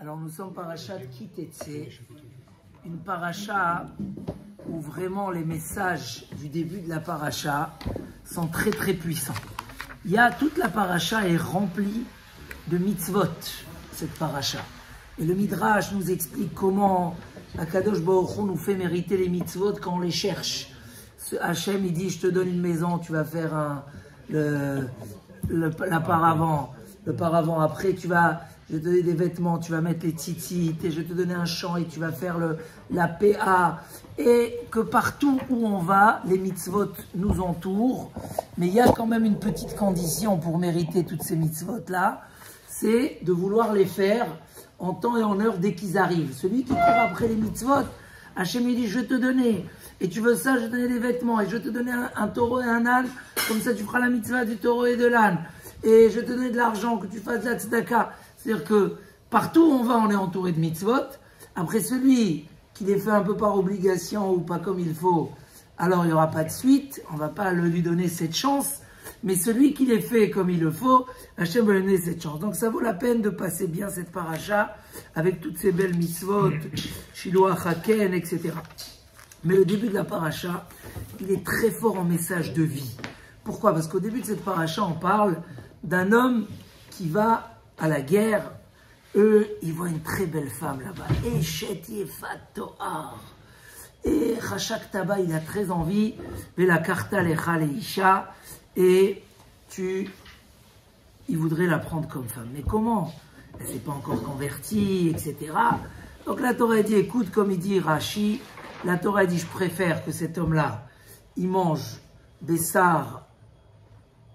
Alors nous sommes parachat Ki Tetsé, une paracha où vraiment les messages du début de la paracha sont très très puissants. Toute la paracha est remplie de mitzvot, cette paracha. Et le Midrash nous explique comment Akadosh Baruch Hu nous fait mériter les mitzvot quand on les cherche. Hachem il dit je te donne une maison, tu vas faire le paravent. Le paravent après je vais te donner des vêtements, tu vas mettre les tzitzit, et je vais te donner un champ et tu vas faire la PA. Et que partout où on va, les mitzvot nous entourent. Mais il y a quand même une petite condition pour mériter toutes ces mitzvot-là, c'est de vouloir les faire en temps et en heure dès qu'ils arrivent. Celui qui court après les mitzvot, Hachem il dit je vais te donner, et tu veux ça, je vais te donner des vêtements, et je vais te donner un taureau et un âne, comme ça tu feras la mitzvah du taureau et de l'âne, et je vais te donner de l'argent, que tu fasses de la tzedaka. C'est-à-dire que partout où on va, on est entouré de mitzvot. Après celui qui les fait un peu par obligation ou pas comme il faut, alors il n'y aura pas de suite, on ne va pas lui donner cette chance. Mais celui qui les fait comme il le faut, Hachem va lui donner cette chance. Donc ça vaut la peine de passer bien cette paracha avec toutes ces belles mitzvot, Shiloach Haken, etc. Mais le début de la paracha, il est très fort en message de vie. Pourquoi? Parce qu'au début de cette paracha, on parle d'un homme qui va à la guerre. Eux, ils voient une très belle femme là-bas. Et Yefat Tohar. Et Chashak Taba, il a très envie. Vela Karta Lecha Leisha. Et il voudrait la prendre comme femme. Mais comment? Elle ne s'est pas encore convertie, etc. Donc la Torah dit, écoute, comme il dit Rashi, la Torah dit, je préfère que cet homme-là, il mange Bessar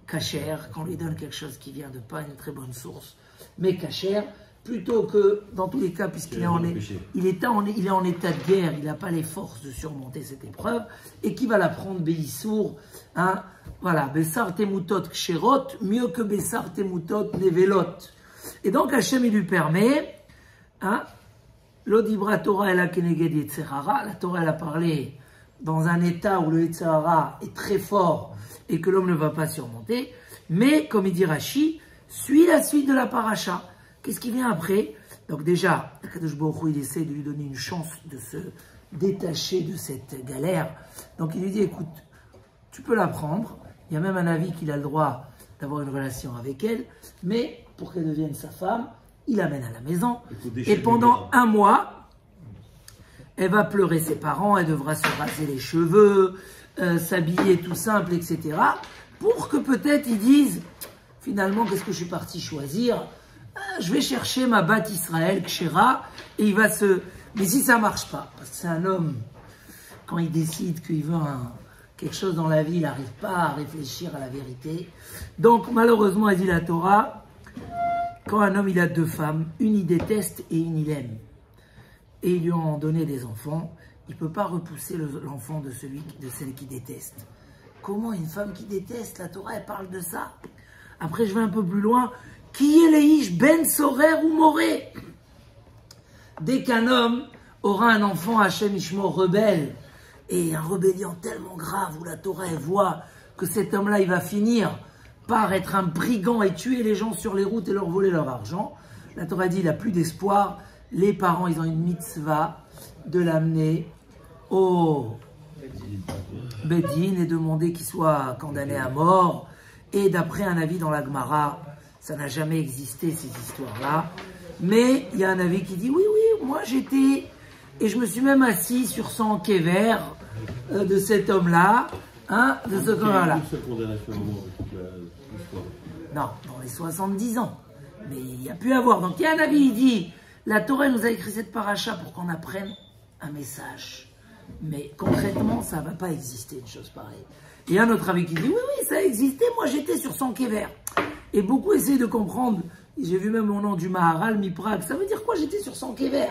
Kacher, qu'on lui donne quelque chose qui vient de pas une très bonne source, mais Kacher, plutôt que, dans tous les cas, puisqu'il est en état de guerre, il n'a pas les forces de surmonter cette épreuve, et qui va la prendre Béissour, hein, voilà, Bessar Temutot Ksherot, mieux que Bessar Temutot Nevelot. Et donc Hachem, il lui permet, hein, l'Odibra Torah et la Keneged Yetzerara, la Torah, elle a parlé dans un état où le Yetzerara est très fort et que l'homme ne va pas surmonter, mais, comme il dit Rashi, suit la suite de la paracha. Qu'est-ce qui vient après? Donc déjà, Akadosh Baruch Hu, il essaie de lui donner une chance de se détacher de cette galère. Donc il lui dit, écoute, tu peux la prendre. Il y a même un avis qu'il a le droit d'avoir une relation avec elle, mais pour qu'elle devienne sa femme, il l'amène à la maison. Et pendant un mois, elle va pleurer ses parents, elle devra se raser les cheveux, s'habiller tout simple, etc. Pour que peut-être ils disent, finalement, qu'est-ce que je suis parti choisir? Je vais chercher ma Bat Israël, Kshera, et il va se... Mais si ça ne marche pas, parce que c'est un homme, quand il décide qu'il veut quelque chose dans la vie, il n'arrive pas à réfléchir à la vérité. Donc, malheureusement, elle dit la Torah, quand un homme il a deux femmes, une il déteste et une il aime, et ils lui ont donné des enfants, il ne peut pas repousser l'enfant de celle qui déteste. Comment une femme qui déteste? La Torah, elle parle de ça. Après, je vais un peu plus loin. Qui est Leish ben Sorer ou Moré? Dès qu'un homme aura un enfant, Hachem Ishmo rebelle, et un rébellion tellement grave où la Torah elle voit que cet homme-là, il va finir par être un brigand et tuer les gens sur les routes et leur voler leur argent, la Torah dit, il n'a plus d'espoir. Les parents, ils ont une mitzvah de l'amener au Bedin et demander qu'il soit condamné à mort. Et d'après un avis dans la Gemara, ça n'a jamais existé ces histoires-là. Mais il y a un avis qui dit, oui, moi j'étais, et je me suis même assis sur son kéver de cet homme-là, hein, de ce homme-là. Non, dans les 70 ans. Mais il y a pu avoir. Donc il y a un avis, il dit, la Torah nous a écrit cette paracha pour qu'on apprenne un message. Mais concrètement, ça ne va pas exister, une chose pareille. Et un autre avis qui dit, oui, ça a existé, moi j'étais sur son kéver. Et beaucoup essayent de comprendre, j'ai vu même mon nom du Maharal, Miprag, ça veut dire quoi j'étais sur son kéver?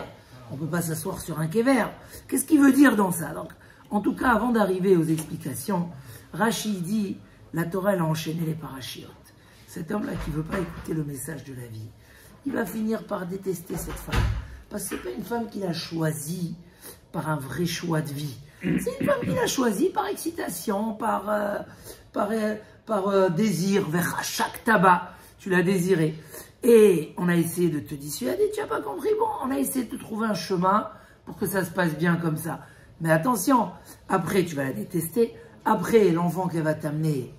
On ne peut pas s'asseoir sur un kéver. Qu'est-ce qu'il veut dire dans ça? Donc, en tout cas, avant d'arriver aux explications, Rashi dit, la Torah elle a enchaîné les parachiotes. Cet homme-là qui ne veut pas écouter le message de la vie, il va finir par détester cette femme. Parce que ce n'est pas une femme qu'il a choisie par un vrai choix de vie. C'est une femme qu'il a choisie par excitation, par désir, vers chaque tabac. Tu l'as désiré. Et on a essayé de te dissuader, tu n'as pas compris, bon, on a essayé de te trouver un chemin pour que ça se passe bien comme ça. Mais attention, après tu vas la détester, après l'enfant qu'elle va t'amener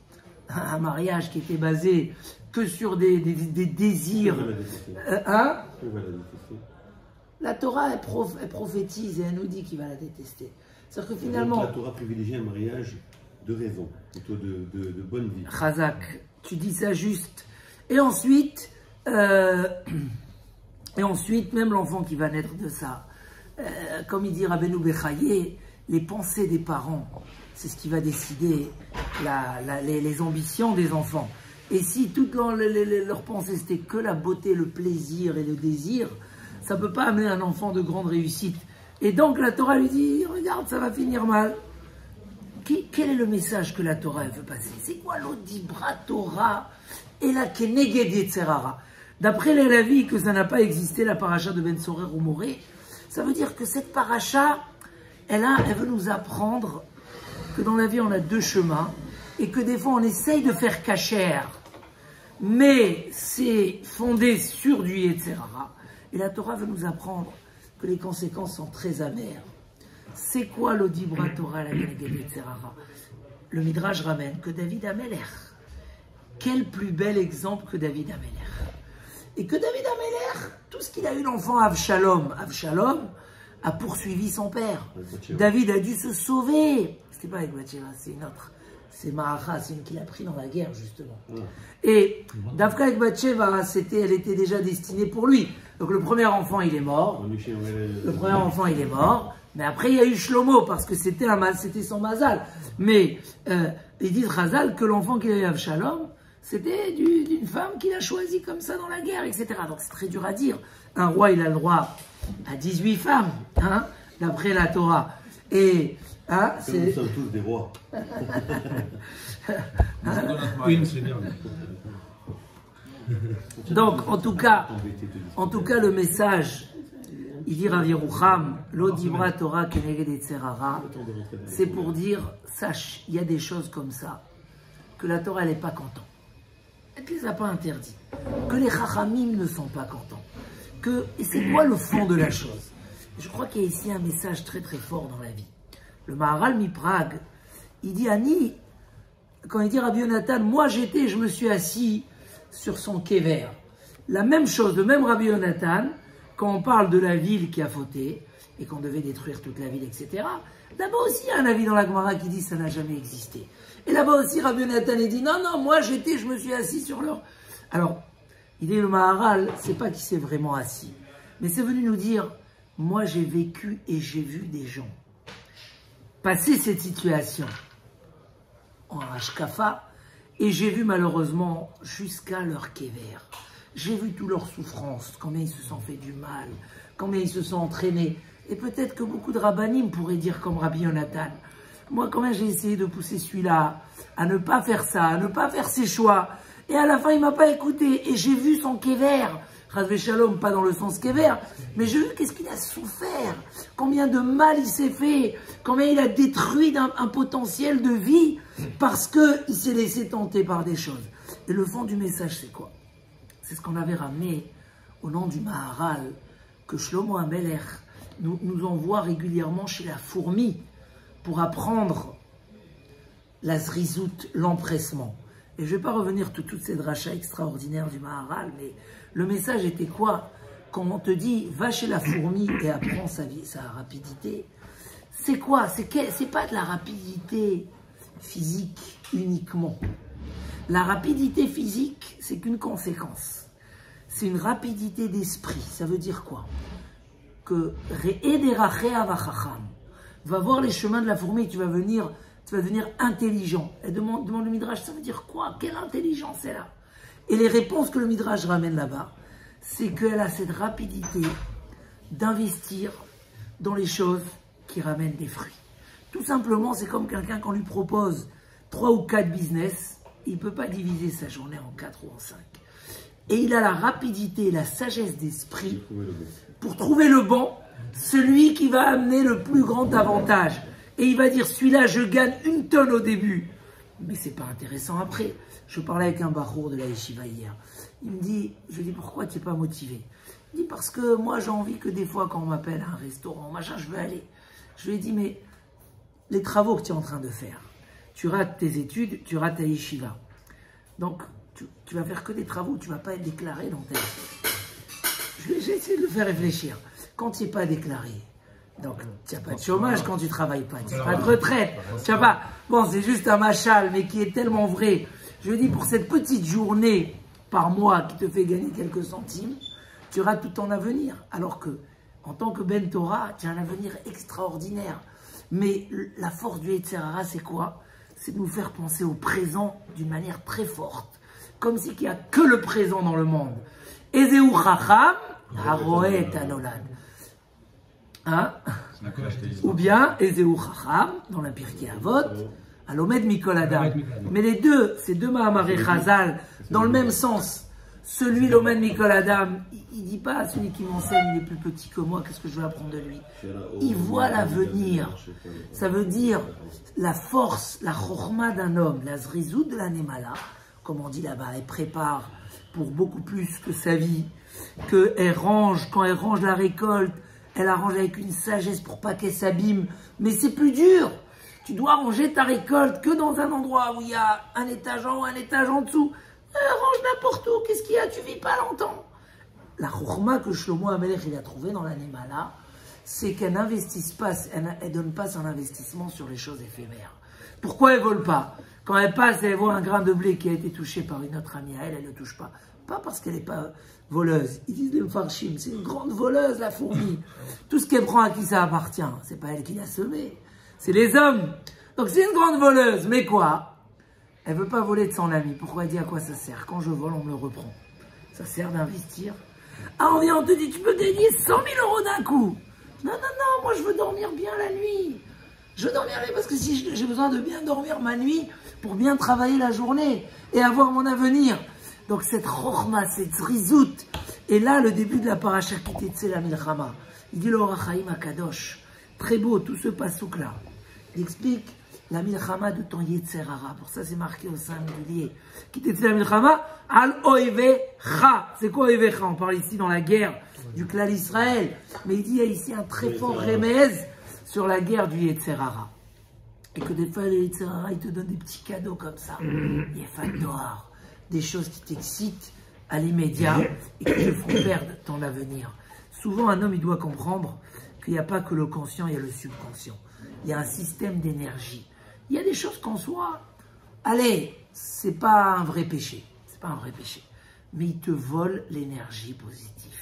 à un mariage qui était basé que sur des désirs. Hein? La Torah, elle prophétise et elle nous dit qu'il va la détester. C'est-à-dire que finalement... Donc la Torah privilégie un mariage de raison, plutôt de bonne vie. Chazak, tu dis ça juste. Et ensuite, même l'enfant qui va naître de ça, comme il dit Rabbeinu Bechaye, les pensées des parents, c'est ce qui va décider les ambitions des enfants. Et si toutes leurs pensées, c'était que la beauté, le plaisir et le désir, ça ne peut pas amener un enfant de grande réussite. Et donc la Torah lui dit, regarde, ça va finir mal. Quel est le message que la Torah veut passer? C'est quoi l'odibra Torah et la keneged yetzerara? D'après les Lavi, que ça n'a pas existé, la paracha de Ben Sorer ou Moré, ça veut dire que cette paracha, elle veut nous apprendre que dans la vie, on a deux chemins et que des fois, on essaye de faire cachère, mais c'est fondé sur du yetzerara. Et la Torah veut nous apprendre que les conséquences sont très amères. C'est quoi l'odibra Torah, la keneged yetzerara? Le Midrash ramène que David Amelech, quel plus bel exemple que David Amelech. Et que David Amelech, tout ce qu'il a eu l'enfant Avshalom a poursuivi son père. David a dû se sauver. C'était pas avec Bathsheba, c'est une autre. C'est Maacha, c'est une qu'il a pris dans la guerre, justement. Et Davka avec Bathsheba, elle était déjà destinée pour lui. Donc le premier enfant, il est mort. Mais après, il y a eu Shlomo, parce que c'était son mazal. Mais ils disent Chazal que l'enfant qu'il a eu Avshalom, c'était d'une femme qu'il a choisie comme ça dans la guerre, etc. Donc c'est très dur à dire. Un roi, il a le droit à 18 femmes, hein, d'après la Torah. Et nous sommes tous des rois. Donc, en tout cas, le message, il dit Rav Yerucham, l'odibra Torah keneged yetzerara, c'est pour dire, sache, il y a des choses comme ça, que la Torah, elle n'est pas contente. Elle ne les a pas interdits. Que les Chachamim ne sont pas contents. Et c'est quoi le fond de la chose? Je crois qu'il y a ici un message très très fort dans la vie. Le Maharal Miprag, il dit Annie, quand il dit Rabbi Yonatan, moi je me suis assis sur son kéver. La même chose, le même Rabbi Yonatan, quand on parle de la ville qui a fauté, et qu'on devait détruire toute la ville, etc. Là-bas aussi, il y a un avis dans la Gemara qui dit ça n'a jamais existé. Et là-bas aussi, Rabbi Yonatan, il dit non, moi je me suis assis sur leur... Alors, il dit le Maharal, c'est pas qu'il s'est vraiment assis, mais c'est venu nous dire, moi j'ai vécu et j'ai vu des gens passer cette situation en Hashkafa, et j'ai vu malheureusement jusqu'à leur kéver. J'ai vu toutes leurs souffrances, combien ils se sont fait du mal, combien ils se sont entraînés. Et peut-être que beaucoup de rabbanim pourraient dire comme Rabbi Yonatan, moi combien j'ai essayé de pousser celui-là à ne pas faire ça, à ne pas faire ses choix, et à la fin il ne m'a pas écouté, et j'ai vu son kéver, Chazvé Shalom, pas dans le sens kéver, mais j'ai vu qu'est-ce qu'il a souffert, combien de mal il s'est fait, combien il a détruit un potentiel de vie, parce qu'il s'est laissé tenter par des choses. Et le fond du message c'est quoi? C'est ce qu'on avait ramené au nom du Maharal, que Shlomo Amelech nous envoie régulièrement chez la fourmi pour apprendre la zrizout, l'empressement. Et je ne vais pas revenir sur toutes ces drachas extraordinaires du Maharal, mais le message était quoi? Quand on te dit va chez la fourmi et apprends sa rapidité, c'est quoi? C'est pas de la rapidité physique uniquement. La rapidité physique, c'est qu'une conséquence. C'est une rapidité d'esprit. Ça veut dire quoi? Que va voir les chemins de la fourmi, tu vas devenir intelligent. Elle demande le Midrash, ça veut dire quoi? Quelle intelligence est là? Et les réponses que le Midrash ramène là-bas, c'est qu'elle a cette rapidité d'investir dans les choses qui ramènent des fruits. Tout simplement, c'est comme quelqu'un qu'on lui propose 3 ou 4 business, il ne peut pas diviser sa journée en 4 ou en 5. Et il a la rapidité et la sagesse d'esprit pour trouver le bon, celui qui va amener le plus grand avantage. Et il va dire, celui-là, je gagne 1 tonne au début. Mais c'est pas intéressant après. Je parlais avec un bachour de la yeshiva hier. Il me dit, je lui dis, pourquoi tu n'es pas motivé? Il dit, parce que moi, j'ai envie que des fois, quand on m'appelle à un restaurant, machin, je veux aller. Je lui ai dit, mais les travaux que tu es en train de faire, tu rates tes études, tu rates ta yeshiva. Donc, tu vas faire que des travaux, tu ne vas pas être déclaré dans ta yeshiva. J'ai essayé de le faire réfléchir. Quand tu n'es pas déclaré, donc tu n'as pas de chômage quand tu ne travailles pas, tu n'as pas de retraite, tu n'as pas... Bon, c'est juste un machal, mais qui est tellement vrai. Je lui dis, pour cette petite journée par mois qui te fait gagner quelques centimes, tu rates tout ton avenir. Alors que, en tant que Ben Torah, tu as un avenir extraordinaire. Mais la force du Yetzer Hara, c'est quoi? C'est de nous faire penser au présent d'une manière très forte. Comme si il n'y a que le présent dans le monde. Ezeu Chacham, Haroet Anolad. Hein? Ou bien, Ezeu Chacham, dans la Pirkei Avot, Alomed Mikol Adam. Mais les deux, ces deux Mahamaré Chazal, dans le même sens. Celui, l'Omed Mikol Adam, il ne dit pas à celui qui m'enseigne, il est plus petit que moi, qu'est-ce que je vais apprendre de lui? Il voit l'avenir. Ça veut dire la force, la chorma d'un homme, la zrizout de la Nemala, comme on dit là-bas, elle prépare pour beaucoup plus que sa vie, qu'elle range, quand elle range la récolte, elle arrange avec une sagesse pour pas qu'elle s'abîme. Mais c'est plus dur. Tu dois ranger ta récolte que dans un endroit où il y a un étage en haut, un étage en dessous. Range n'importe où, qu'est-ce qu'il y a? Tu vis pas longtemps. La chokhma que Shlomo Amelech il a trouvé dans la Nemala, c'est qu'elle n'investisse pas, elle donne pas son investissement sur les choses éphémères. Pourquoi elle vole pas? Quand elle passe et elle voit un grain de blé qui a été touché par une autre amie à elle, elle ne le touche pas. Pas parce qu'elle n'est pas voleuse. Ils disent les Mfarshim, c'est une grande voleuse la fourmi. Tout ce qu'elle prend à qui ça appartient, c'est pas elle qui l'a semé, c'est les hommes. Donc c'est une grande voleuse, mais quoi? Elle ne veut pas voler de son ami. Pourquoi elle dit à quoi ça sert? Quand je vole, on me le reprend. Ça sert d'investir. Ah, on vient, on te dit, tu peux gagner 100 000 € d'un coup. Non, non, non, moi je veux dormir bien la nuit. Je veux dormir la nuit parce que si j'ai besoin de bien dormir ma nuit pour bien travailler la journée et avoir mon avenir. Donc cette rochma, cette zrizout. Et là, le début de la paracha qui était la milchama. Il dit l'Orach Chaim Akadosh. Très beau, tout ce pasouk-là. Il explique la milchama de ton Yetzer Hara. Pour ça, c'est marqué au singulier. Qui était la milchama al oivecha. C'est quoi oivecha? On parle ici dans la guerre du clan Israël. Mais il dit, il y a ici un très fort remez sur la guerre du Yetzer Hara. Et que des fois, le Yetzer Hara, il te donne des petits cadeaux comme ça. Yefat Noir. Des choses qui t'excitent à l'immédiat et qui te font perdre ton avenir. Souvent, un homme, il doit comprendre qu'il n'y a pas que le conscient, il y a le subconscient. Il y a un système d'énergie. Il y a des choses qu'en soi, allez, c'est pas un vrai péché. C'est pas un vrai péché. Mais il te vole l'énergie positive.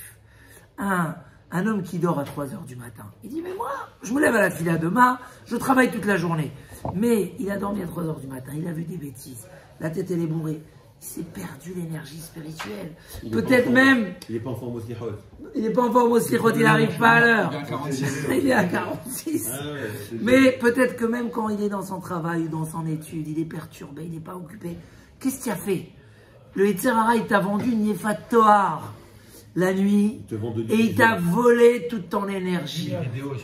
Un homme qui dort à 3 h du matin, il dit, mais moi, je me lève à la fila demain, je travaille toute la journée. Mais il a dormi à 3 h du matin, il a vu des bêtises, la tête elle est bourrée. Il s'est perdu l'énergie spirituelle. Peut-être même... Il n'est pas en forme au slichot. Il n'est pas en forme au slichot, il n'arrive pas à l'heure. Il est à 46. Ah ouais, mais peut-être que même quand il est dans son travail ou dans son étude, il est perturbé, il n'est pas occupé. Qu'est-ce qu'il a fait? Le Yetzer Hara, il t'a vendu une Yefat Toar la nuit et il t'a volé toute ton énergie.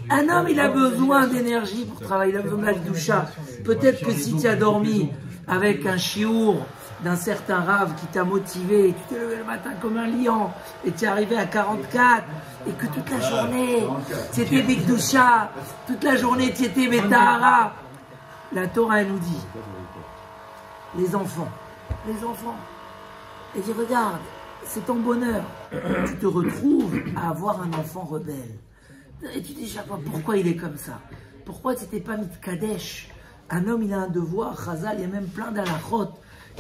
Un homme, il a besoin d'énergie pour travailler. Il a besoin de la doucha. Peut-être que si tu as dormi avec un chiour d'un certain rave qui t'a motivé, et tu t'es levé le matin comme un lion, et tu es arrivé à 44, et que toute la journée, tu étais Bikdoucha, toute la journée, tu étais Betahara. La Torah, elle nous dit, les enfants, elle dit, regarde, c'est ton bonheur, tu te retrouves à avoir un enfant rebelle. Et tu dis chaque fois, pourquoi il est comme ça? Pourquoi tu n'étais pas mis de Kadesh? Un homme, il a un devoir, Chazal, il y a même plein d'alachot.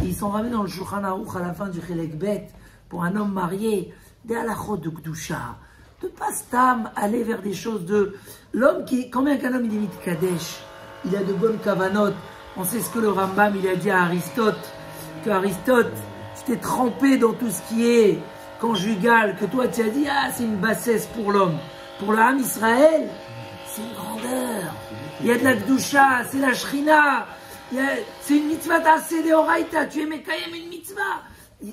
Et ils sont ramenés dans le Shulchan Aruch à la fin du Chelek Bet pour un homme marié, des halachot de Kdusha, de pas stam aller vers des choses de l'homme qui, quand même qu'un homme il est mis de Kadesh, il a de bonnes kavanot. On sait ce que le Rambam il a dit à Aristote, que Aristote, tu t'es trempé dans tout ce qui est conjugal, que toi tu as dit ah c'est une bassesse pour l'homme, pour le Ham Israël, c'est une grandeur. Il y a de la Kdusha, c'est la Shrina. C'est une mitzvah d'assez de Horaïta, tu es Mekayem une mitzvah.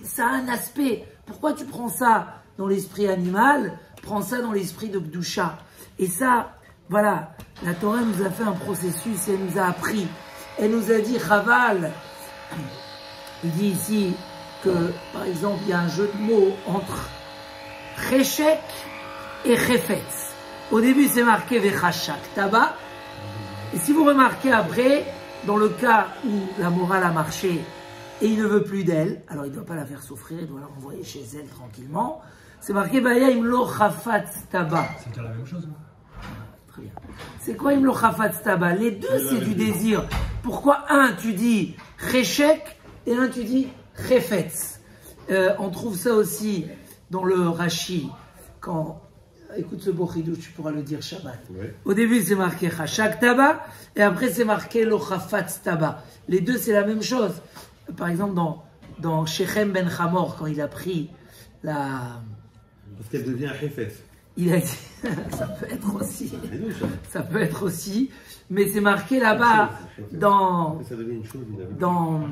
Ça a un aspect. Pourquoi tu prends ça dans l'esprit animal? Prends ça dans l'esprit de Kdusha. Et ça, voilà, la Torah nous a fait un processus, elle nous a appris. Elle nous a dit, Chaval, il dit ici, que, par exemple, il y a un jeu de mots entre Cheshek et Chefetz. Au début, c'est marqué Vechashak Taba. Et si vous remarquez après, dans le cas où la morale a marché et il ne veut plus d'elle, alors il ne doit pas la faire souffrir, il doit la renvoyer chez elle tranquillement. C'est marqué Bayayim lo Chafatz Taba. C'est dire la même chose, non? Très bien. C'est quoi Im lo Chafatz Taba? Les deux, c'est du désir. Pourquoi un, tu dis Cheshek et un, tu dis Chefetz? On trouve ça aussi dans le Rashi, quand. Écoute ce beau chidouche, tu pourras le dire Shabbat. Ouais. Au début, c'est marqué Chashak Taba, et après, c'est marqué Lo Chafatz Taba. Les deux, c'est la même chose. Par exemple, dans Shechem ben Hamor, quand il a pris la. Parce qu'elle devient un Chefetz. Il a dit. Ça peut être aussi. Ça peut être aussi. Mais c'est marqué là-bas, dans. Ça devient une chose, dans.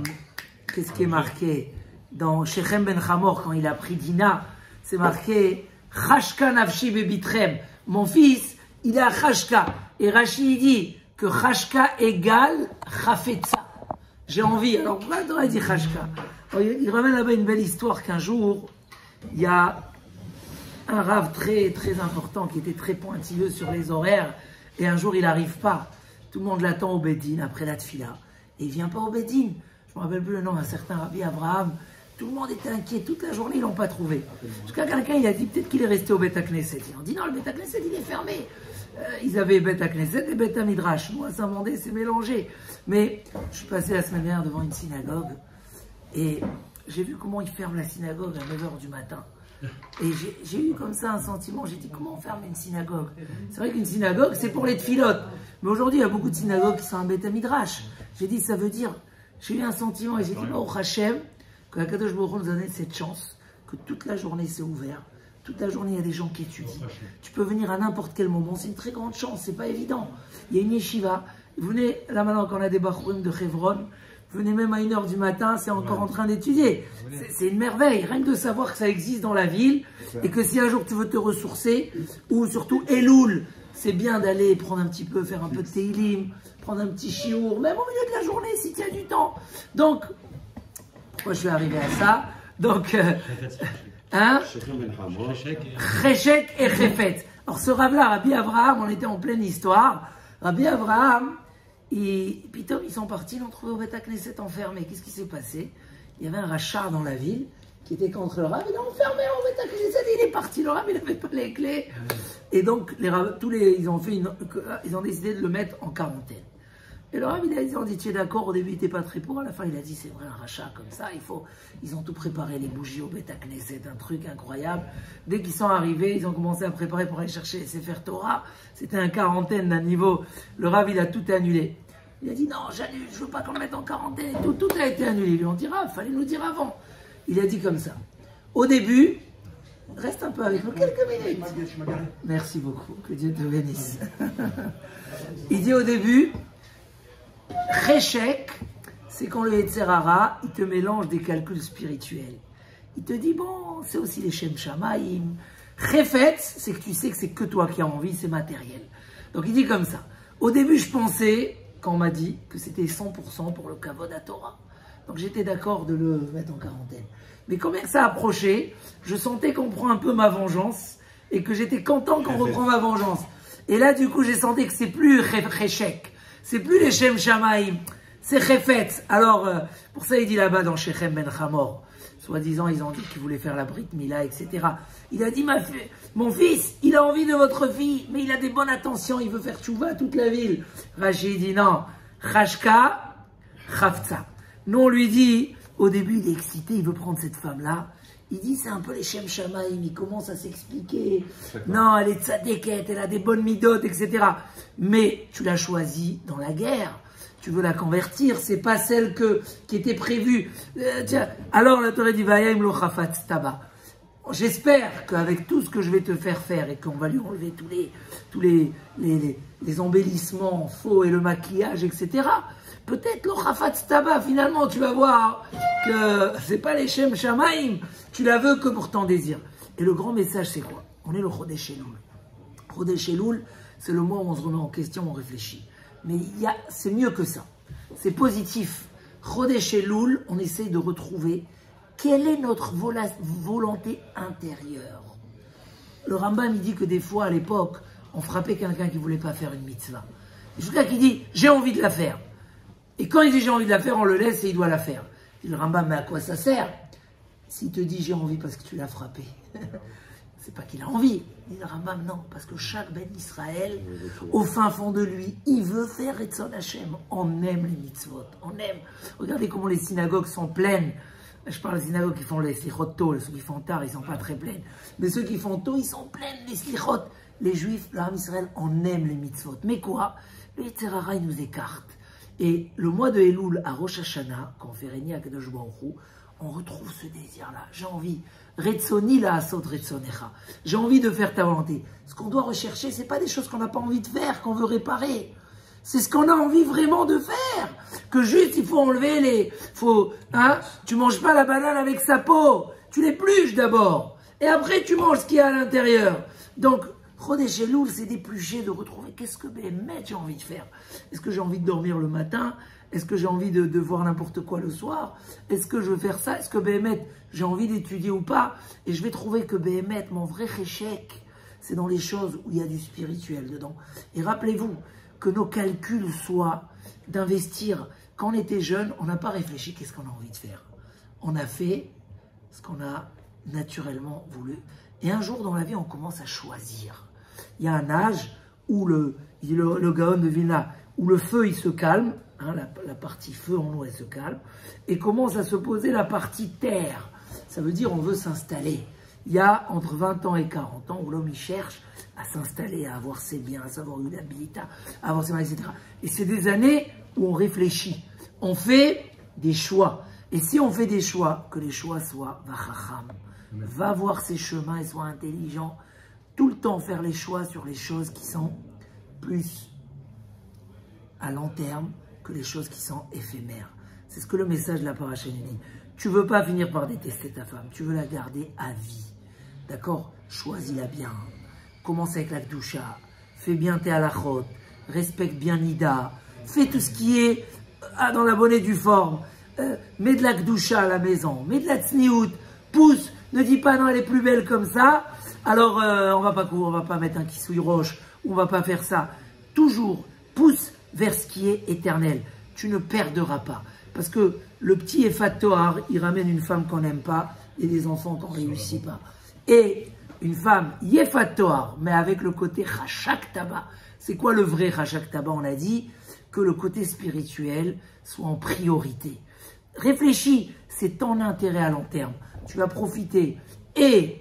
Qu'est-ce qui est marqué? Dans Shechem ben Hamor, quand il a pris Dina, c'est marqué. Chashka nafshi bebitrem. Mon fils, il est à Chashka. Et Rashi dit que Chashka égale Chafetza. J'ai envie. Alors pourquoi on a dit Chashka? Il ramène là-bas une belle histoire qu'un jour, il y a un rave très très important qui était très pointilleux sur les horaires. Et un jour, il n'arrive pas. Tout le monde l'attend au Bédine après la tfila. Et il ne vient pas au Bédine. Je ne me rappelle plus le nom d'un certain Rabbi Abraham. Tout le monde était inquiet, toute la journée, ils ne l'ont pas trouvé. Jusqu'à quelqu'un, il a dit peut-être qu'il est resté au Beth Knesset. Ils ont dit non, le Beth Knesset, il est fermé. Ils avaient Beth Knesset et Beth Midrash. Moi, ça vendait, c'est mélangé. Mais je suis passé la semaine dernière devant une synagogue et j'ai vu comment ils ferment la synagogue à 9h du matin. Et j'ai eu comme ça un sentiment, j'ai dit comment on ferme une synagogue? C'est vrai qu'une synagogue, c'est pour les tfilotes. Mais aujourd'hui, il y a beaucoup de synagogues qui sont en Beth Midrash. J'ai dit, ça veut dire, j'ai eu un sentiment et j'ai dit, oh Hachem, que la Kadosh Baruch Hu nous a donné cette chance, que toute la journée c'est ouvert, toute la journée il y a des gens qui étudient. Tu peux venir à n'importe quel moment, c'est une très grande chance, c'est pas évident. Il y a une yeshiva, venez, là maintenant quand on a des Bachurim de Chevron, venez même à 1h du matin, c'est encore en train d'étudier. C'est une merveille, rien que de savoir que ça existe dans la ville, et que si un jour tu veux te ressourcer, ou surtout Elul, c'est bien d'aller prendre un petit peu, faire un peu de Teilim, prendre un petit chiour, même au milieu de la journée si tu as du temps. Donc, pourquoi je suis arrivé à ça? Donc, hein? Cheshek et Chefetz. Alors, ce rave-là, Rabbi Abraham, on était en pleine histoire. Rabbi Abraham, puis ils sont partis, ils l'ont trouvé au Beth Knesset enfermé. Qu'est-ce qui s'est passé? Il y avait un rachat dans la ville qui était contre le rave. Il l'a enfermé au Beth Knesset, il est parti. Le rave, il n'avait pas les clés. Et donc, ils ont décidé de le mettre en quarantaine. Et le Rav, ils ont dit, tu es d'accord, au début il n'était pas très pour, à la fin il a dit, c'est vrai, un rachat comme ça, ils ont tout préparé, les bougies au Beth Knesset, un truc incroyable. Dès qu'ils sont arrivés, ils ont commencé à préparer pour aller chercher les Sefer Torah, c'était un quarantaine d'un niveau, le Rav il a tout annulé. Il a dit, non, j'annule, je ne veux pas qu'on le mette en quarantaine, tout a été annulé. Ils lui ont dit, Rav, fallait nous dire avant. Il a dit comme ça, au début, reste un peu avec nous, quelques minutes. Merci beaucoup, que Dieu te bénisse. Il dit au début, Cheshek, c'est quand le Yetzerara, il te mélange des calculs spirituels. Il te dit, bon, c'est aussi les Shem Shamaim. Chefetz, c'est que tu sais que c'est que toi qui as envie, c'est matériel. Donc il dit comme ça. Au début, je pensais, quand on m'a dit que c'était 100% pour le Kavod à Torah. Donc j'étais d'accord de le mettre en quarantaine. Mais quand bien que ça approchait, je sentais qu'on prend un peu ma vengeance et que j'étais content qu'on reprend ma vengeance. Et là, du coup, j'ai senti que c'est plus Cheshek. C'est plus les Shem Shamaim, c'est Chefetz. Alors, pour ça, il dit là-bas dans Shechem ben Hamor, soi-disant, ils ont dit qu'ils voulaient faire la Brit Mila, etc. Il a dit, mon fils, il a envie de votre fille, mais il a des bonnes intentions, il veut faire tchouva à toute la ville. Rachid dit non, Chashka, Chavtza. Nous, on lui dit, au début, il est excité, il veut prendre cette femme-là. Il dit, c'est un peu les Shem Shamaim, il commence à s'expliquer. Non, elle est tzadéket, elle a des bonnes midotes, etc. Mais tu l'as choisie dans la guerre. Tu veux la convertir, c'est pas celle qui était prévue. Tiens, alors la Torah dit, Vayayim lo chafatz taba. J'espère qu'avec tout ce que je vais te faire faire et qu'on va lui enlever tous les embellissements faux et le maquillage, etc. Peut-être le chafatz taba, finalement, tu vas voir que c'est pas les Shem Shamaim. Tu la veux que pour ton désir. Et le grand message, c'est quoi? On est le Chodesh Elul. Chodesh Elul, c'est le mois où on se remet en question, on réfléchit. Mais c'est mieux que ça. C'est positif. Chodesh Elul, on essaye de retrouver Quelle est notre volonté intérieure? Le Rambam, il dit que des fois, à l'époque, on frappait quelqu'un qui ne voulait pas faire une mitzvah. Jusqu'à qui dit, j'ai envie de la faire. Et quand il dit, j'ai envie de la faire, on le laisse et il doit la faire. Et le Rambam, mais à quoi ça sert? S'il te dit, j'ai envie parce que tu l'as frappé. C'est pas qu'il a envie. Il dit le Rambam, non, parce que chaque Ben Israël, au fin fond de lui, il veut faire Retzon Hashem. On aime les mitzvot, on aime. Regardez comment les synagogues sont pleines. Je parle des synagogues qui font les slichot tôt, ceux qui font tard, ils ne sont pas très pleines. Mais ceux qui font tôt, ils sont pleines, les slichot. Les juifs, l'Am Israël, on aime les mitzvot. Mais quoi? Le Yetzer Hara, il nous écarte. Et le mois de Elul, à Rosh Hashanah, quand on fait régner à Kadosh Baruch Hu, on retrouve ce désir-là. J'ai envie. Retzoni la asot retzonecha. J'ai envie de faire ta volonté. Ce qu'on doit rechercher, ce n'est pas des choses qu'on n'a pas envie de faire, qu'on veut réparer. C'est ce qu'on a envie vraiment de faire. Que juste, il faut enlever les... tu manges pas la banane avec sa peau. Tu l'épluches d'abord. Et après, tu manges ce qu'il y a à l'intérieur. Donc, Chodesh Elul, c'est d'éplucher, de retrouver qu'est-ce que Béhémet j'ai envie de faire. Est-ce que j'ai envie de dormir le matin? Est-ce que j'ai envie de voir n'importe quoi le soir? Est-ce que je veux faire ça? Est-ce que Béhémet, j'ai envie d'étudier ou pas? Et je vais trouver que Béhémet, mon vrai chéchek, c'est dans les choses où il y a du spirituel dedans. Et rappelez-vous, que nos calculs soient d'investir. Quand on était jeune, on n'a pas réfléchi qu'est-ce qu'on a envie de faire. On a fait ce qu'on a naturellement voulu. Et un jour dans la vie, on commence à choisir. Il y a un âge où le Gaon de Vilna, où le feu il se calme, hein, la partie feu en nous elle se calme, et commence à se poser la partie terre. Ça veut dire on veut s'installer. Il y a entre 20 ans et 40 ans où l'homme il cherche à s'installer, à avoir ses biens, à savoir une habilité, à avoir ses mains, etc. Et c'est des années où on réfléchit, on fait des choix. Et si on fait des choix, que les choix soient vachacham, va voir ses chemins et sois intelligent, tout le temps faire les choix sur les choses qui sont plus à long terme que les choses qui sont éphémères. C'est ce que le message de la paracha nous dit. Tu ne veux pas finir par détester ta femme, tu veux la garder à vie. D'accord? Choisis-la bien. Commence avec la Kedusha. Fais bien tes halachot. Respecte bien Nida. Fais tout ce qui est dans la bonne et due forme. Mets de la Kedusha à la maison. Mets de la Tzniout. Pousse. Ne dis pas non, elle est plus belle comme ça. Alors, on va pas mettre un kissouille roche. On va pas faire ça. Toujours, pousse vers ce qui est éternel. Tu ne perdras pas. Parce que le petit Efat Tohar, il ramène une femme qu'on n'aime pas et des enfants qu'on ne réussit pas. Et une femme Yefat Tohar, mais avec le côté Chashak Taba. C'est quoi le vrai Chashak Taba? On a dit que le côté spirituel soit en priorité. Réfléchis, c'est ton intérêt à long terme. Tu vas profiter et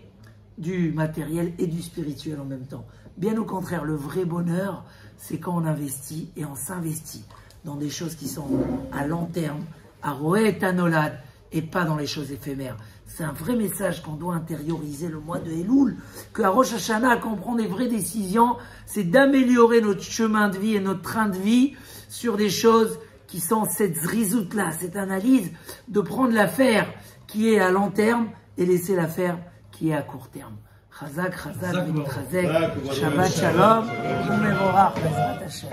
du matériel et du spirituel en même temps. Bien au contraire, le vrai bonheur, c'est quand on investit et on s'investit dans des choses qui sont à long terme, à Roé Tanolad, et pas dans les choses éphémères. C'est un vrai message qu'on doit intérioriser le mois de Elul, qu'à Rosh Hashanah, quand on prend des vraies décisions, c'est d'améliorer notre chemin de vie et notre train de vie sur des choses qui sont cette zrizout-là, cette analyse, de prendre l'affaire qui est à long terme et laisser l'affaire qui est à court terme. Chazak, Chazak, Benit Chazek, Shabbat Shalom, Umevorach, Bezrat Hashem.